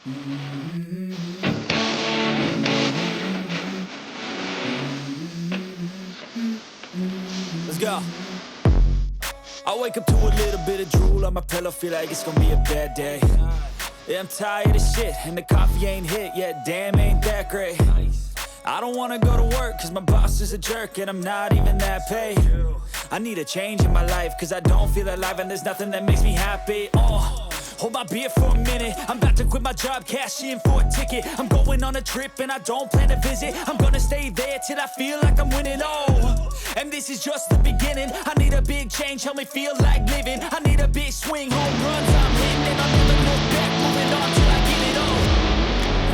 Let's go. I wake up to a little bit of drool on my pillow, feel like it's gonna be a bad day. Yeah, I'm tired of shit, and the coffee ain't hit yet, damn, ain't that great. I don't wanna go to work, cause my boss is a jerk, and I'm not even that paid. I need a change in my life, cause I don't feel alive, and there's nothing that makes me happy. Hold my beer for a minute, I'm about to quit my job, cash in for a ticket. I'm going on a trip and I don't plan to visit. I'm gonna stay there till I feel like I'm winning, and this is just the beginning. I need a big change, help me feel like living. I need a big swing, home runs I'm hitting, and I'll never look back, moving on till I get it all.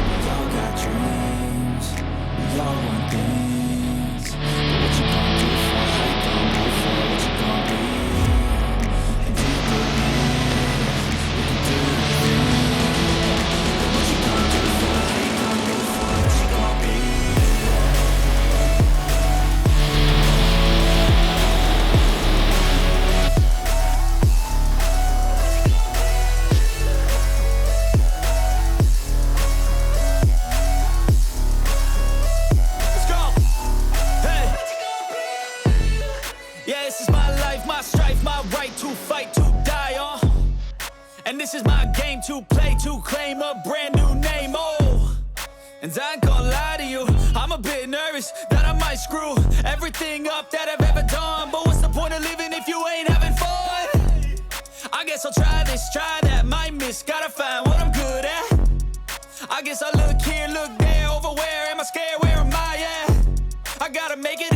We all got dreams, we all want things, but what you gonna do for it? How you gonna do for it? What you gonna be? And do you believe you can do anything? But what you gonna do for it? How you gonna do for it? What you gonna be? My strife, my right to fight, to die on. And this is my game to play, to claim a brand new name, And I ain't gonna lie to you, I'm a bit nervous that I might screw everything up that I've ever done. But what's the point of living if you ain't having fun? I guess I'll try this, try that, might miss, gotta find what I'm good at. I guess I look here, look there, over where am I scared, where am I at? I gotta make it